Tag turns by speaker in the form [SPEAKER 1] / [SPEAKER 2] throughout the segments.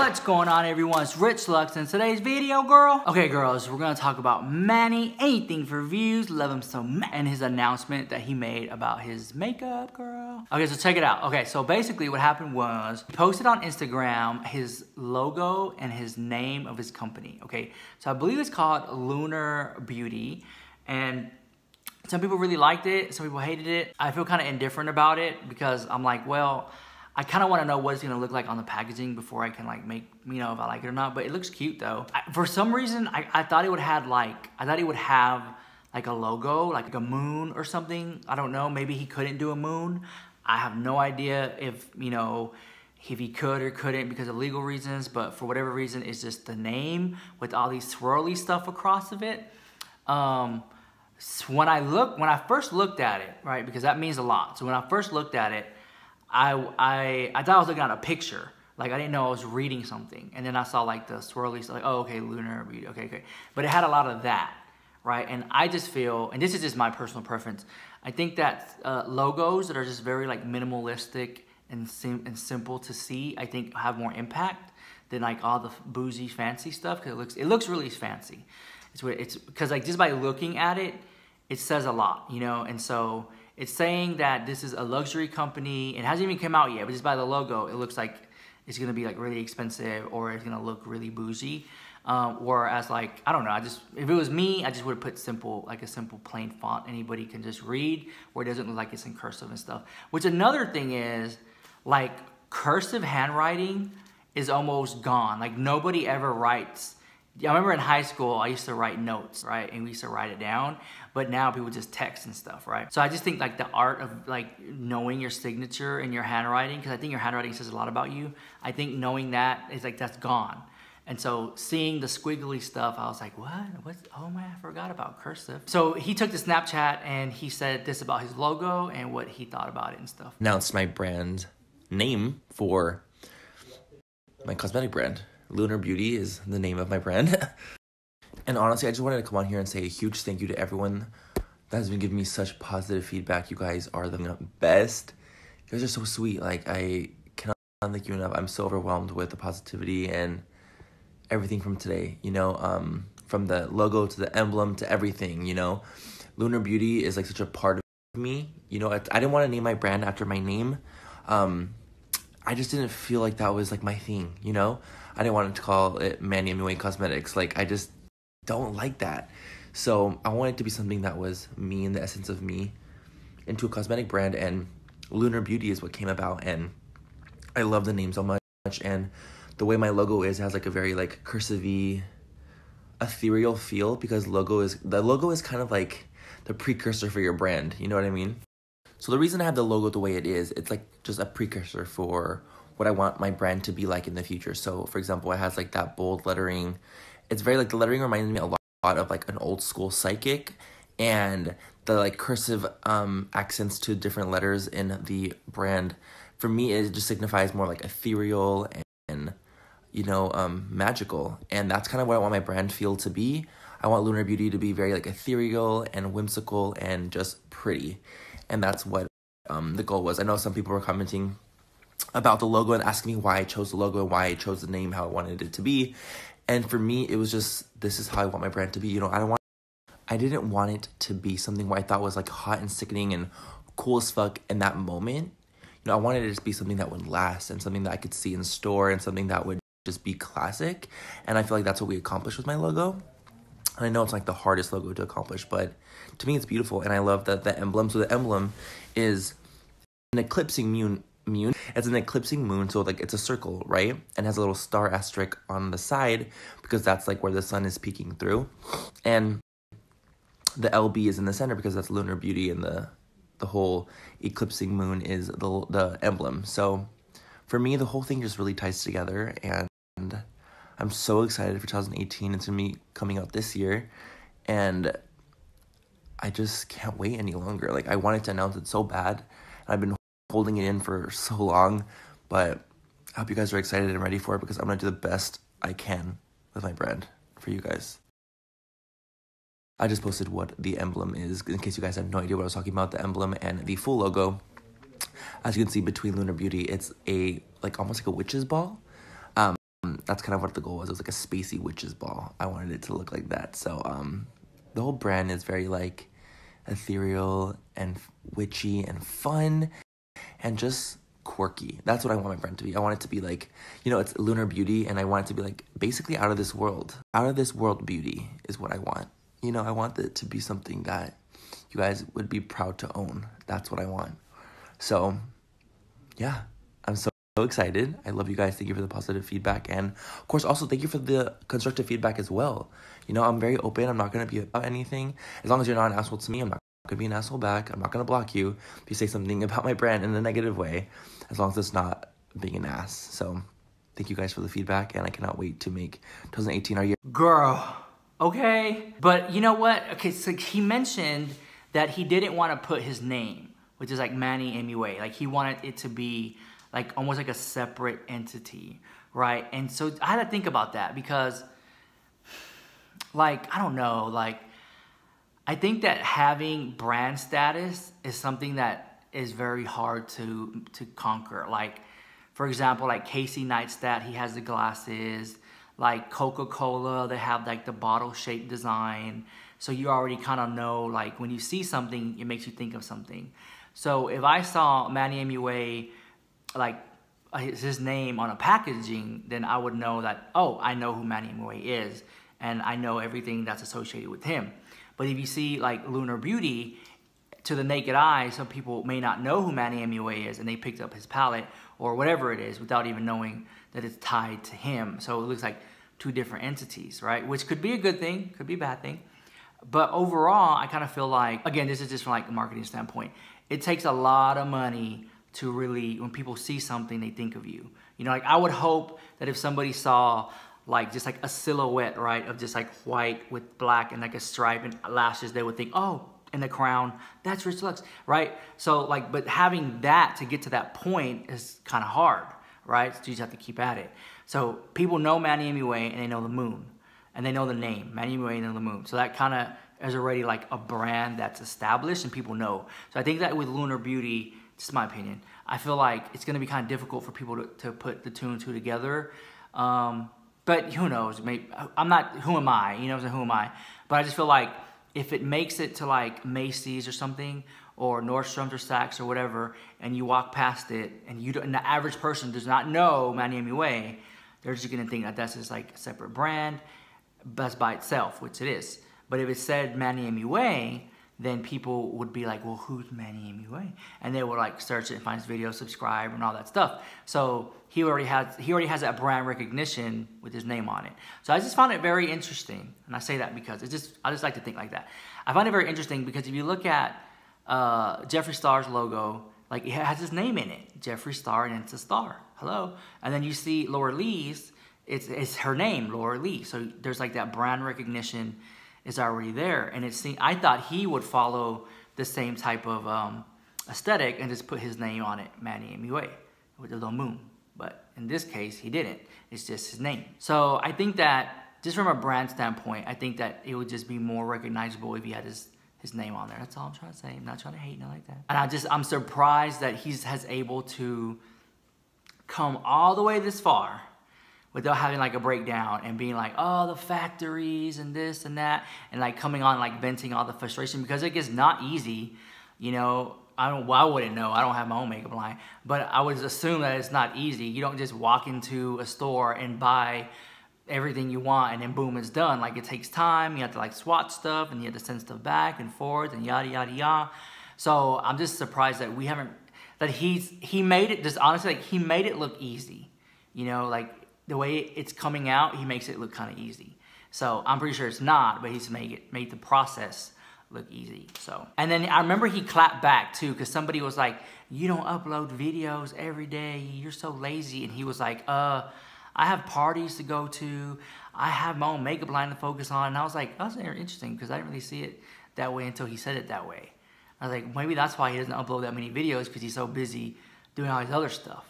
[SPEAKER 1] What's going on, everyone? It's Rich Lux in today's video, girl. Okay, girls, we're gonna talk about Manny, anything for views, love him so much, and his announcement that he made about his makeup, girl. Okay, so check it out. Okay, so basically what happened was, he posted on Instagram his logo and his name of his company, okay? So I believe it's called Lunar Beauty, and some people really liked it, some people hated it. I feel kind of indifferent about it because I'm like, well, I kind of want to know what it's going to look like on the packaging before I can like make, you know, if I like it or not. But it looks cute though. For some reason, I thought it would have like, a logo, like a moon or something. I don't know. Maybe he couldn't do a moon. I have no idea if, you know, if he could or couldn't because of legal reasons. But for whatever reason, it's just the name with all these swirly stuff across of it. So when I first looked at it, right, because that means a lot. So when I first looked at it, I thought I was looking at a picture. Like I didn't know I was reading something. And then I saw like the swirly stuff, like, oh, okay, Lunar Beauty, okay. But it had a lot of that, right? And I just feel, and this is just my personal preference, I think that logos that are just very like minimalistic and simple to see, I think have more impact than like all the bougie fancy stuff, because it looks really fancy. It's because like just by looking at it, it says a lot, you know? And so it's saying that this is a luxury company. It hasn't even come out yet, but just by the logo, it looks like it's gonna be like really expensive or it's gonna look really bougie. Whereas like, I don't know, if it was me, I just would have put simple, like a simple plain font anybody can just read, where it doesn't look like it's in cursive and stuff. Which another thing is, like cursive handwriting is almost gone. Like nobody ever writes. I remember in high school, I used to write notes, right? And we used to write it down, but now people just text and stuff, right? So I just think like the art of like knowing your signature and your handwriting, because I think your handwriting says a lot about you. I think knowing that is like, that's gone. And so seeing the squiggly stuff, I was like, what? Oh man, I forgot about cursive. So he took the Snapchat and he said this about his logo and what he thought about it and stuff.
[SPEAKER 2] Announced my brand name for my cosmetic brand. Lunar Beauty is the name of my brand. And honestly, I just wanted to come on here and say a huge thank you to everyone that has been giving me such positive feedback. You guys are the best. You guys are so sweet. Like, I cannot thank you enough. I'm so overwhelmed with the positivity and everything from today, you know, from the logo to the emblem to everything, you know. Lunar Beauty is like such a part of me. You know, I didn't want to name my brand after my name. I just didn't feel like that was like my thing, you know. I didn't want to call it Manny Mua Cosmetics. Like, I just don't like that. So I wanted it to be something that was me and the essence of me into a cosmetic brand, and Lunar Beauty is what came about. And I love the name so much, and the way my logo is, it has like a very like cursive-y, ethereal feel, because the logo is kind of like the precursor for your brand, you know what I mean? So the reason I have the logo the way it is, it's like just a precursor for what I want my brand to be like in the future. So for example, it has like that bold lettering. It's very like, the lettering reminds me a lot of like an old school psychic, and the like cursive accents to different letters in the brand, for me, it just signifies more like ethereal and you know, magical. And that's kind of what I want my brand feel to be. I want Lunar Beauty to be very like ethereal and whimsical and just pretty. And that's what the goal was. I know some people were commenting about the logo and asking me why I chose the logo and why I chose the name, how I wanted it to be. And for me, it was just, this is how I want my brand to be. You know, I didn't want it to be something where I thought was like hot and sickening and cool as fuck in that moment. You know, I wanted it to be something that would last and something that I could see in store and something that would just be classic. And I feel like that's what we accomplished with my logo. And I know it's like the hardest logo to accomplish, but to me it's beautiful. And I love that the emblem, so the emblem is an eclipsing moon. It's an eclipsing moon, so like it's a circle, right? And has a little star asterisk on the side, because that's like where the sun is peeking through. And the LB is in the center because that's Lunar Beauty, and the whole eclipsing moon is the emblem. So for me, the whole thing just really ties together, and I'm so excited for 2018. It's gonna be coming out this year, and I just can't wait any longer. Like, I wanted to announce it so bad, and I've been holding it in for so long, but I hope you guys are excited and ready for it, because I'm gonna do the best I can with my brand for you guys. I just posted what the emblem is, in case you guys have no idea what I was talking about. The emblem and the full logo, as you can see between Lunar Beauty, it's a like almost like a witch's ball. that's kind of what the goal was. It was like a spacey witch's ball. I wanted it to look like that. So the whole brand is very like ethereal and witchy and fun and just quirky. That's what I want my brand to be. I want it to be like, you know, it's lunar beauty, and I want it to be like basically out of this world. Out of this world beauty is what I want. You know, I want it to be something that you guys would be proud to own. That's what I want. So yeah, I'm so excited. I love you guys. Thank you for the positive feedback. And of course, also thank you for the constructive feedback as well. You know, I'm very open. I'm not going to be about anything. As long as you're not an asshole to me, I'm not going to be an asshole back. I'm not going to block you if you say something about my brand in a negative way, as long as it's not being an ass. So thank you guys for the feedback, and I cannot wait to make 2018 our year.
[SPEAKER 1] Girl, okay. But you know what? Okay, so he mentioned that he didn't want to put his name, which is like Manny Mua. Like he wanted it to be like almost like a separate entity, right? And so I had to think about that because, like, I don't know, like, I think that having brand status is something that is very hard to conquer. Like, for example, like Casey Neistat, he has the glasses. Like Coca-Cola, they have like the bottle-shaped design. So you already kind of know, like, when you see something, it makes you think of something. So if I saw Manny Mua, like his name on a packaging, then I would know that, oh, I know who Manny Mua is, and I know everything that's associated with him. But if you see like Lunar Beauty, to the naked eye, some people may not know who Manny Mua is, and they picked up his palette or whatever it is without even knowing that it's tied to him. So it looks like two different entities, right? Which could be a good thing, could be a bad thing. But overall, I kind of feel like, again, this is just from like a marketing standpoint, it takes a lot of money to really, when people see something, they think of you. You know, like I would hope that if somebody saw like just like a silhouette, right, of just like white with black and like a stripe and lashes, they would think, oh, and the crown, that's Rich Lux, right? So like, but having that to get to that point is kind of hard, right? So you just have to keep at it. So people know Manny Mua and they know the moon, and they know the name, Manny Mua and the moon. So that kind of is already like a brand that's established and people know. So I think that with Lunar Beauty, just my opinion, I feel like it's going to be kind of difficult for people to put the two and two together. But who knows? Maybe, I'm not, who am I? You know, who am I? But I just feel like if it makes it to like Macy's or something, or Nordstrom's or Saks or whatever, and you walk past it, and and the average person does not know Manny Mua, they're just going to think that that's just like a separate brand, that's by itself, which it is. But if it said Manny Mua, then people would be like, well, who's Manny Mua? And they would like search it and find his video, subscribe, and all that stuff. So he already has that brand recognition with his name on it. So I just found it very interesting, and I say that because I just like to think like that. I find it very interesting because if you look at Jeffree Star's logo, like it has his name in it, Jeffree Star, and it's a star. Hello, and then you see Laura Lee's, it's her name, Laura Lee. So there's like that brand recognition is already there, and I thought he would follow the same type of aesthetic and just put his name on it, Manny Mua, with the little moon. But in this case, he didn't. It's just his name. So I think that just from a brand standpoint, I think that it would just be more recognizable if he had his name on there. That's all I'm trying to say. I'm not trying to hate, nothing like that. And I'm surprised that has able to come all the way this far without having like a breakdown and being like, oh, the factories and this and that, and like coming on like venting all the frustration, because it gets not easy, you know. I wouldn't know. I don't have my own makeup line, but I would assume that it's not easy. You don't just walk into a store and buy everything you want and then boom, it's done. Like it takes time. You have to like swatch stuff, and you have to send stuff back and forth and yada yada yada. So I'm just surprised that he made it, just honestly, like he made it look easy. You know, like the way it's coming out, he makes it look kind of easy. So I'm pretty sure it's not, but he's made the process look easy. So, and then I remember he clapped back too, because somebody was like, you don't upload videos every day, you're so lazy. And he was like, I have parties to go to, I have my own makeup line to focus on. And I was like, that's very interesting, because I didn't really see it that way until he said it that way. I was like, maybe that's why he doesn't upload that many videos, because he's so busy doing all his other stuff.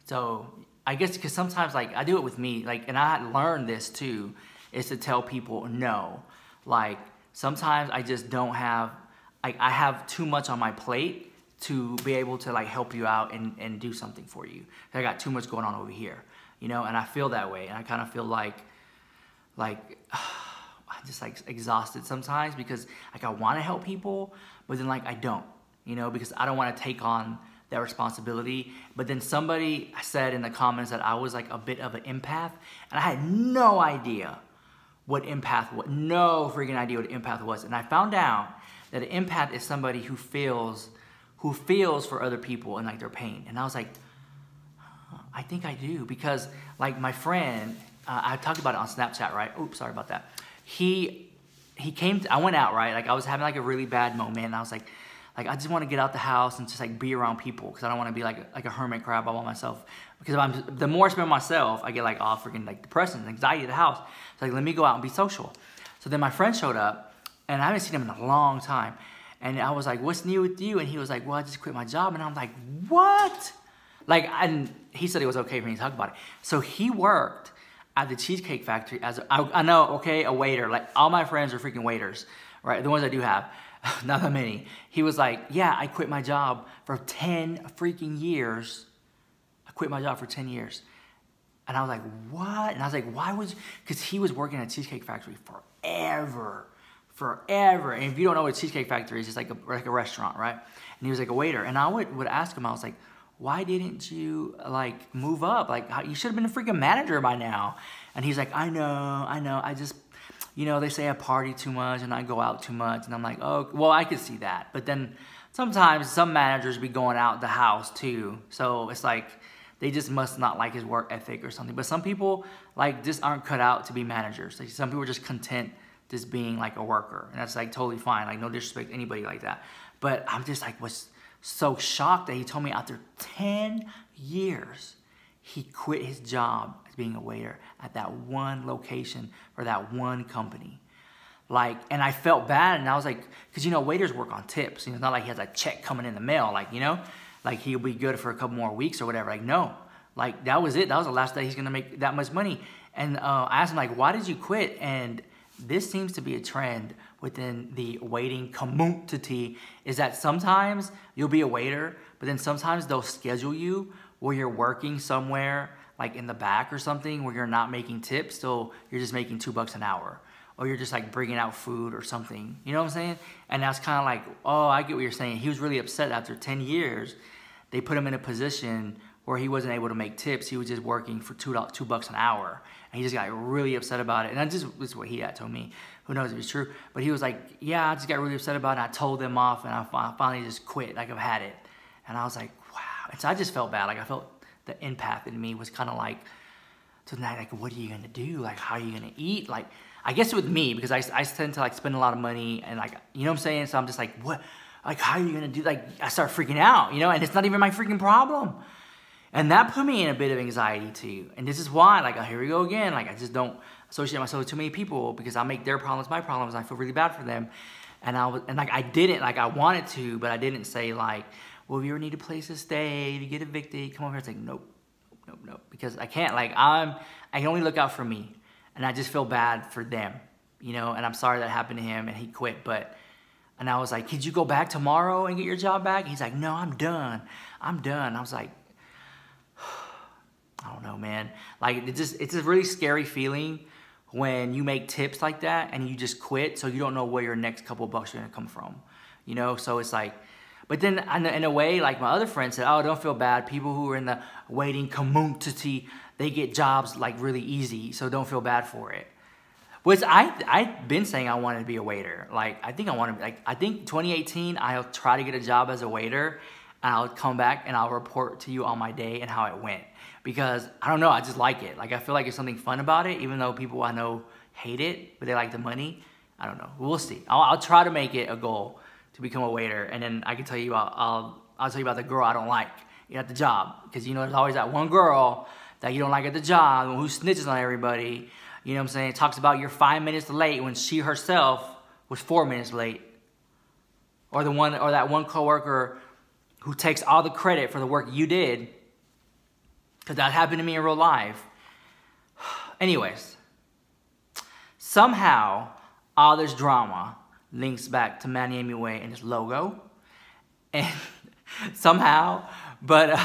[SPEAKER 1] So I guess because sometimes, like, I do it with me, like, and I had learned this too, is to tell people no. Like, sometimes I just don't have, like, I have too much on my plate to be able to like help you out and do something for you. I got too much going on over here. you know, and I feel that way. And I kind of feel like I'm just like exhausted sometimes because like I want to help people, but then like I don't, you know, because I don't want to take on that responsibility. But then somebody said in the comments that I was like a bit of an empath, and I had no idea what empath was, no freaking idea what empath was. And I found out that an empath is somebody who feels for other people and like their pain. And I was like, I think I do, because like my friend, I talked about it on Snapchat, right? Oops, sorry about that. He came, I went out, right? Like I was having like a really bad moment, and I was like I just want to get out the house and just like be around people, because I don't want to be like a hermit crab all by myself. Because the more I spend myself, I get like all freaking like depression and anxiety at the house. So like, let me go out and be social. So then my friend showed up, and I haven't seen him in a long time. And I was like, what's new with you? And he was like, well, I just quit my job. And I'm like, what? Like, and he said it was okay for me to talk about it. So he worked at the Cheesecake Factory as, I know, okay, a waiter. Like, all my friends are freaking waiters, right? The ones I do have, not that many. He was like, yeah, I quit my job for 10 freaking years. I quit my job for 10 years. And I was like, what? And I was like, why was, because he was working at Cheesecake Factory forever. And if you don't know what Cheesecake Factory is, it's like a restaurant, right? And he was like a waiter. And I would ask him, I was like, why didn't you like move up? Like, you should have been a freaking manager by now. And he's like, I know. I just, you know, they say I party too much and I go out too much. And I'm like, oh, well, I could see that. But then sometimes some managers be going out the house too. So it's like, they just must not like his work ethic or something. But some people like just aren't cut out to be managers. Like, some people are just content just being like a worker, and that's like totally fine. Like, no disrespect to anybody like that. But I'm just like, was so shocked that he told me after 10 years, he quit his job as being a waiter at that one location for that one company. Like, and I felt bad, and I was like, because, you know, waiters work on tips. You know, it's not like he has a check coming in the mail, like, you know, like he'll be good for a couple more weeks or whatever. Like, no, like that was it. That was the last day he's gonna make that much money. And I asked him, like, why did you quit? And this seems to be a trend within the waiting community, is that sometimes you'll be a waiter, but then sometimes they'll schedule you where you're working somewhere like in the back or something where you're not making tips, so you're just making $2 an hour, or you're just like bringing out food or something. You know what I'm saying? And that's kind of like, oh, I get what you're saying. He was really upset after 10 years. They put him in a position where he wasn't able to make tips. He was just working for $2 an hour. And he just got really upset about it. And this is what he had told me. Who knows if it's true. But he was like, yeah, I just got really upset about it. I told them off, and I finally just quit. Like, I've had it. And I was like, wow. And so I just felt bad. Like, I felt the empath in me was kind of like, tonight, like, what are you going to do? Like, how are you going to eat? Like, I guess with me, because I tend to, like, spend a lot of money. And, like, you know what I'm saying? So I'm just like, what? Like, how are you going to do? Like, I start freaking out, you know? And it's not even my freaking problem. And that put me in a bit of anxiety too. And this is why, like, here we go again. Like, I just don't associate myself with too many people, because I make their problems my problems, and I feel really bad for them. And like, I didn't, like, I wanted to, but I didn't say like, well, if you ever need a place to stay, if you get evicted, come over here. It's like, nope, because I can't. Like, I can only look out for me, and I just feel bad for them, you know. And I'm sorry that happened to him and he quit, and I was like, could you go back tomorrow and get your job back? He's like, no, I'm done. I was like, I don't know, man. Like, it's a really scary feeling when you make tips like that and you just quit, so you don't know where your next couple of bucks are gonna come from, you know? So it's like, but then in a way, like my other friend said, oh, don't feel bad. People who are in the waiting community, they get jobs like really easy, so don't feel bad for it. Which I've been saying I wanted to be a waiter. Like, I think 2018, I'll try to get a job as a waiter, and I'll come back and I'll report to you on my day and how it went. Because, I don't know, I just like it. Like, I feel like there's something fun about it, even though people I know hate it, but they like the money. I don't know. We'll see. I'll try to make it a goal to become a waiter, and then I can tell you about, I'll tell you about the girl I don't like at the job. Because, you know, there's always that one girl that you don't like at the job who snitches on everybody. You know what I'm saying? Talks about you're 5 minutes late when she herself was 4 minutes late. Or that one coworker who takes all the credit for the work you did. Because that happened to me in real life. Anyways, somehow all this drama links back to Manny Mua and his logo. And somehow But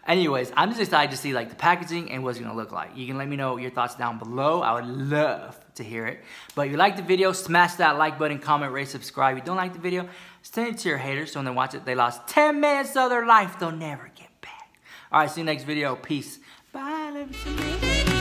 [SPEAKER 1] anyways, I'm just excited to see like the packaging and what it's gonna look like. You can let me know your thoughts down below. I would love to hear it. But if you like the video, smash that like button, comment, rate, subscribe. If you don't like the video, send it to your haters so when they watch it, they lost 10 minutes of their life they'll never get back. All right, see you next video. Peace. Bye. Love you so much.